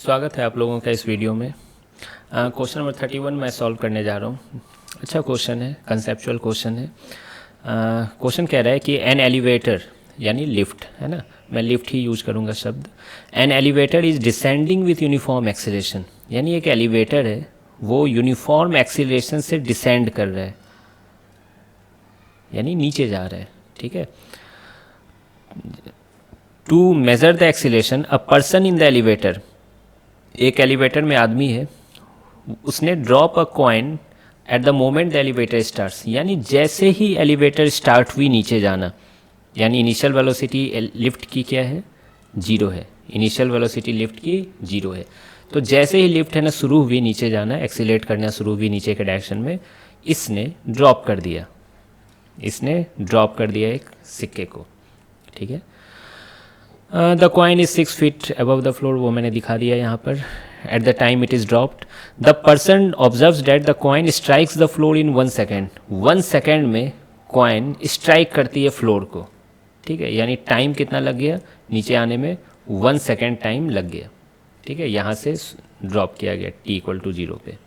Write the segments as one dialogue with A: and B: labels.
A: स्वागत है आप लोगों का इस वीडियो में। क्वेश्चन नंबर 31 मैं सॉल्व करने जा रहा हूँ। अच्छा क्वेश्चन है, कंसेप्चुअल क्वेश्चन है। क्वेश्चन कह रहा है कि एन एलिवेटर यानी लिफ्ट है ना, मैं लिफ्ट ही यूज करूँगा शब्द। An elevator is descending with uniform acceleration, यानी एक एलिवेटर है वो यूनिफॉर्म एक्सीलरेशन से डिसेंड कर रहा है, यानी नीचे जा रहा है। ठीक है। To measure the acceleration a person in the elevator, एक एलिवेटर में आदमी है, उसने drop a coin at the moment the elevator starts, यानी जैसे ही एलिवेटर स्टार्ट हुई नीचे जाना, यानी इनिशियल वेलोसिटी लिफ्ट की क्या है, 0 है। इनिशियल वेलोसिटी लिफ्ट की 0 है। तो जैसे ही लिफ्ट है ना शुरू हुई नीचे जाना, एक्सीलेट करना शुरू हुई नीचे के डायरेक्शन में, इसने ड्रॉप कर दिया, इसने ड्रॉप कर दिया एक सिक्के को। ठीक है। The coin is 6 feet above the floor, वो मैंने दिखा दिया यहाँ पर। At the time it is dropped, the person observes that the coin strikes the floor in 1 second. 1 second में कॉइन स्ट्राइक करती है फ्लोर को। ठीक है, यानी टाइम कितना लग गया नीचे आने में, 1 सेकेंड टाइम लग गया। ठीक है, यहाँ से ड्रॉप किया गया t=0 पे।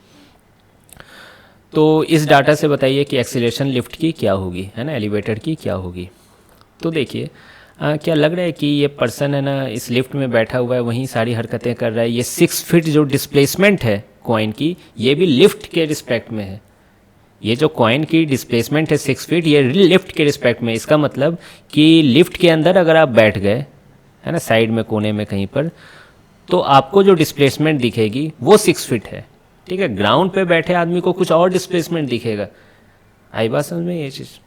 A: तो इस डाटा से बताइए कि एक्सीलरेशन लिफ्ट की क्या होगी, है ना, एलिवेटर की क्या होगी। तो देखिए क्या लग रहा है कि ये पर्सन है ना इस लिफ्ट में बैठा हुआ है, वहीं सारी हरकतें कर रहा है। ये 6 फीट जो डिस्प्लेसमेंट है कॉइन की, ये भी लिफ्ट के रिस्पेक्ट में है। ये जो कॉइन की डिस्प्लेसमेंट है 6 फीट, ये लिफ्ट के रिस्पेक्ट में। इसका मतलब कि लिफ्ट के अंदर अगर आप बैठ गए, है ना, साइड में कोने में कहीं पर, तो आपको जो डिस्प्लेसमेंट दिखेगी वो 6 फीट है। ठीक है, ग्राउंड पे बैठे आदमी को कुछ और डिस्प्लेसमेंट दिखेगा। आई बात समझ में ये चीज़।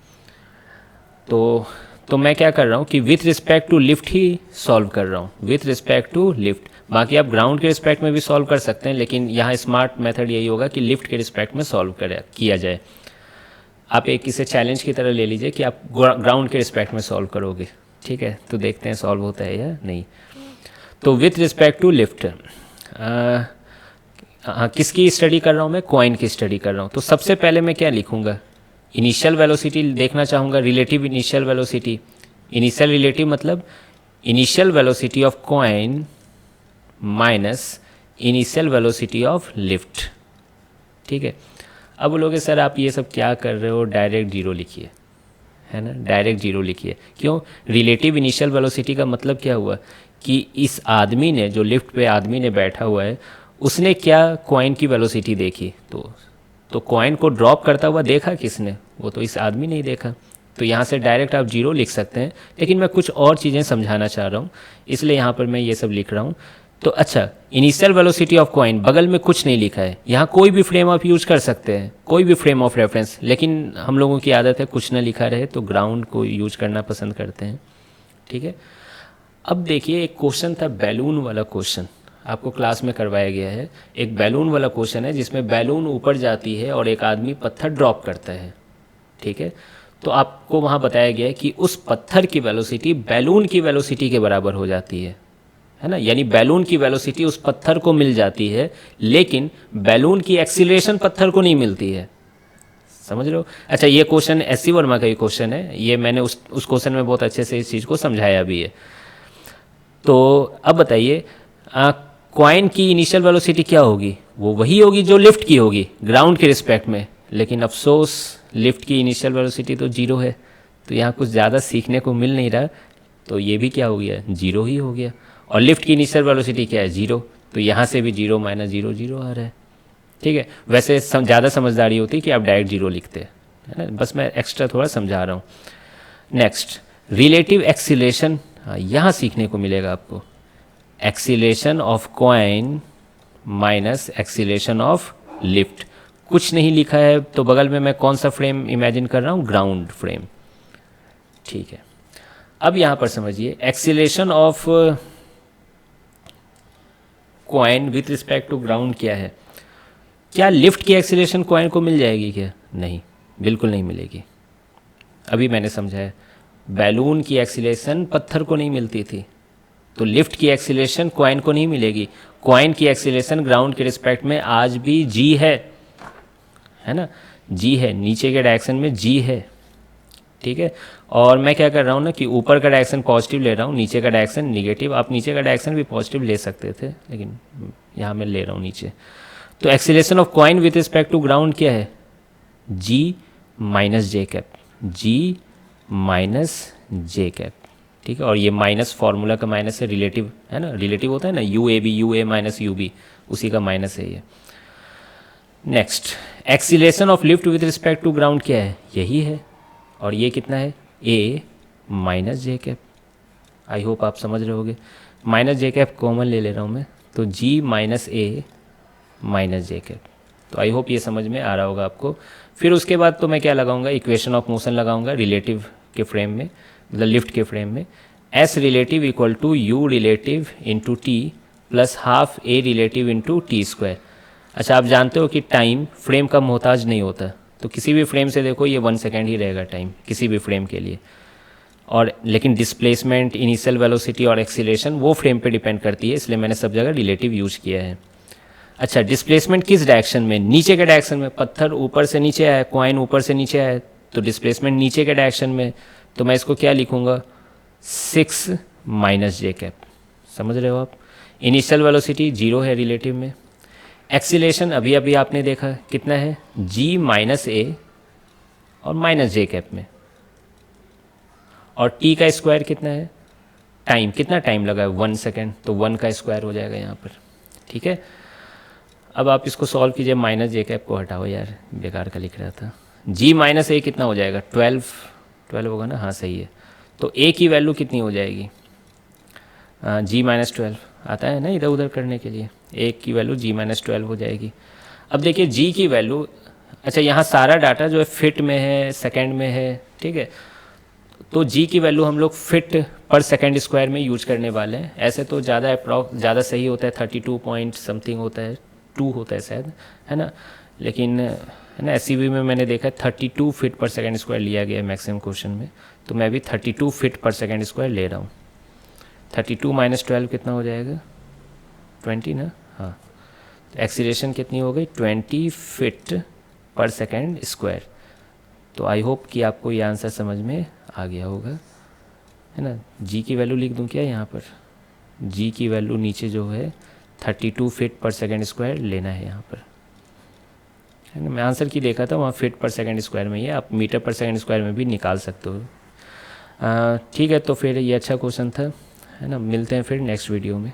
A: तो मैं क्या कर रहा हूँ कि विथ रिस्पेक्ट टू लिफ्ट ही सॉल्व कर रहा हूँ, विथ रिस्पेक्ट टू लिफ्ट। बाकी आप ग्राउंड के रिस्पेक्ट में भी सॉल्व कर सकते हैं, लेकिन यहाँ स्मार्ट मेथड यही होगा कि लिफ्ट के रिस्पेक्ट में सॉल्व किया जाए। आप एक इसे चैलेंज की तरह ले लीजिए कि आप ग्राउंड के रिस्पेक्ट में सॉल्व करोगे। ठीक है, तो देखते हैं सॉल्व होता है या नहीं। तो विथ रिस्पेक्ट टू लिफ्ट, किसकी स्टडी कर रहा हूँ मैं, कॉइन की स्टडी कर रहा हूँ। तो सबसे पहले मैं क्या लिखूँगा, इनिशियल वेलोसिटी देखना चाहूँगा, relative initial velocity. Initial relative मतलब initial velocity of coin minus initial velocity of lift. ठीक है। अब बोलोगे सर आप ये सब क्या कर रहे हो, डायरेक्ट 0 लिखिए, है ना, डायरेक्ट 0 लिखिए। क्यों, रिलेटिव इनिशियल वेलोसिटी का मतलब क्या हुआ कि इस आदमी ने, जो लिफ्ट पे आदमी ने बैठा हुआ है, उसने क्या कॉइन की वेलोसिटी देखी, तो कॉइन को ड्रॉप करता हुआ देखा किसने, वो तो इस आदमी ने ही देखा। तो यहाँ से डायरेक्ट आप 0 लिख सकते हैं, लेकिन मैं कुछ और चीज़ें समझाना चाह रहा हूँ, इसलिए यहाँ पर मैं ये सब लिख रहा हूँ। तो अच्छा, इनिशियल वेलोसिटी ऑफ कॉइन, बगल में कुछ नहीं लिखा है। यहाँ कोई भी फ्रेम आप यूज कर सकते हैं, कोई भी फ्रेम ऑफ रेफरेंस, लेकिन हम लोगों की आदत है कुछ ना लिखा रहे तो ग्राउंड को यूज करना पसंद करते हैं। ठीक है। अब देखिए एक क्वेश्चन था बैलून वाला क्वेश्चन, आपको क्लास में करवाया गया है। एक बैलून वाला क्वेश्चन है जिसमें बैलून ऊपर जाती है और एक आदमी पत्थर ड्रॉप करता है। ठीक है, तो आपको वहाँ बताया गया है कि उस पत्थर की वेलोसिटी बैलून की वेलोसिटी के बराबर हो जाती है ना, यानी बैलून की वेलोसिटी उस पत्थर को मिल जाती है, लेकिन बैलून की एक्सीलरेशन पत्थर को नहीं मिलती है। समझ रहे हो। अच्छा, ये क्वेश्चन एस.सी. वर्मा का ही क्वेश्चन है, ये मैंने उस क्वेश्चन में बहुत अच्छे से इस चीज़ को समझाया भी है। तो अब बताइए कॉइन की इनिशियल वेलोसिटी क्या होगी, वो वही होगी जो लिफ्ट की होगी ग्राउंड के रिस्पेक्ट में, लेकिन अफसोस लिफ्ट की इनिशियल वेलोसिटी तो 0 है। तो यहाँ कुछ ज़्यादा सीखने को मिल नहीं रहा, तो ये भी क्या हो गया, 0 ही हो गया। और लिफ्ट की इनिशियल वेलोसिटी क्या है, 0, तो यहाँ से भी 0 - 0 0 आ रहा है। ठीक है, वैसे ज़्यादा समझदारी होती कि आप डायरेक्ट 0 लिखते, है ना, बस मैं एक्स्ट्रा थोड़ा समझा रहा हूँ। नेक्स्ट, रिलेटिव एक्सीलरेशन, यहाँ सीखने को मिलेगा आपको। Acceleration of coin minus acceleration of lift, कुछ नहीं लिखा है, तो बगल में मैं कौन सा फ्रेम इमेजिन कर रहा हूँ, ग्राउंड फ्रेम। ठीक है, अब यहाँ पर समझिए acceleration of coin with respect to ground क्या है। क्या लिफ्ट की एक्सीलरेशन कॉइन को मिल जाएगी क्या, नहीं, बिल्कुल नहीं मिलेगी। अभी मैंने समझाया, बैलून की एक्सीलरेशन पत्थर को नहीं मिलती थी, तो लिफ्ट की एक्सीलरेशन कॉइन को नहीं मिलेगी। कॉइन की एक्सीलरेशन ग्राउंड के रिस्पेक्ट में आज भी g है ना, g है, नीचे के डायरेक्शन में g है। ठीक है, और मैं क्या कर रहा हूँ ना कि ऊपर का डायरेक्शन पॉजिटिव ले रहा हूँ, नीचे का डायरेक्शन निगेटिव। आप नीचे का डायरेक्शन भी पॉजिटिव ले सकते थे, लेकिन यहाँ मैं ले रहा हूँ नीचे। तो acceleration of coin with respect to ground क्या है, g minus j cap, g minus j cap, ठीक है। और ये माइनस फार्मूला का माइनस है, रिलेटिव है ना, रिलेटिव होता है ना, u a b, u a minus u b, उसी का माइनस है ये। Next, acceleration of lift with respect to ground क्या है, यही है। और ये कितना है, a minus j cap. I hope आप समझ रहे होगे। माइनस जे कैप कॉमन ले रहा हूँ मैं, तो जी माइनस ए माइनस जे कैप। तो आई होप ये समझ में आ रहा होगा आपको। फिर उसके बाद तो मैं क्या लगाऊंगा, इक्वेशन ऑफ मोशन लगाऊंगा रिलेटिव के फ्रेम में, मतलब लिफ्ट के फ्रेम में। S relative equal to u relative into t plus half a relative into t square. अच्छा, आप जानते हो कि टाइम फ्रेम का मोहताज नहीं होता, तो किसी भी फ्रेम से देखो ये 1 सेकेंड ही रहेगा टाइम किसी भी फ्रेम के लिए। और लेकिन डिस्प्लेसमेंट, इनिशियल वेलोसिटी और एक्सीलरेशन वो फ्रेम पे डिपेंड करती है, इसलिए मैंने सब जगह रिलेटिव यूज किया है। अच्छा, डिस्प्लेसमेंट किस डायरेक्शन में, नीचे के डायरेक्शन में। पत्थर ऊपर से नीचे आया, कॉइन ऊपर से नीचे आया, तो डिस्प्लेसमेंट नीचे के डायरेक्शन में। तो मैं इसको क्या लिखूंगा, 6 माइनस जे कैप। समझ रहे हो आप। इनिशियल वेलोसिटी 0 है रिलेटिव में। एक्सीलरेशन अभी अभी आपने देखा कितना है, जी माइनस ए और माइनस जे कैप में। और टी का स्क्वायर कितना है, टाइम, कितना टाइम लगा है 1 सेकेंड, तो 1 का स्क्वायर हो जाएगा यहाँ पर, ठीक है। अब आप इसको सॉल्व कीजिए, माइनस जे कैप को हटाओ यार, बेकार का लिख रहा था। जी माइनस ए कितना हो जाएगा, 12 होगा ना, हाँ सही है। तो ए की वैल्यू कितनी हो जाएगी, जी माइनस 12 आता है ना इधर उधर करने के लिए। ए की वैल्यू जी माइनस 12 हो जाएगी। अब देखिए जी की वैल्यू, अच्छा यहाँ सारा डाटा जो है फिट में है, सेकेंड में है, ठीक है। तो जी की वैल्यू हम लोग फिट पर सेकेंड स्क्वायर में यूज करने वाले हैं। ऐसे तो ज़्यादा सही होता है, 32 पॉइंट समथिंग होता है, 2 होता है शायद, है ना। लेकिन है ना, एस में मैंने देखा 32 फीट पर सेकेंड स्क्वायर लिया गया है मैक्सिमम क्वेश्चन में, तो मैं भी 32 फीट पर सेकेंड स्क्वायर ले रहा हूँ। 32 माइनस 12 कितना हो जाएगा, 20 ना, हाँ। तो एक्सीलरेशन कितनी हो गई, 20 फीट पर सेकेंड स्क्वायर। तो आई होप कि आपको ये आंसर समझ में आ गया होगा, है ना। जी की वैल्यू लिख दूं क्या यहाँ पर, जी की वैल्यू नीचे जो है 32 फीट पर सेकेंड स्क्वायर लेना है यहाँ पर, है ना। मैं आंसर की देखा था वहाँ फीट पर सेकेंड स्क्वायर में ही है, आप मीटर पर सेकेंड स्क्वायर में भी निकाल सकते हो। ठीक है, तो फिर ये अच्छा क्वेश्चन था, है ना। मिलते हैं फिर नेक्स्ट वीडियो में।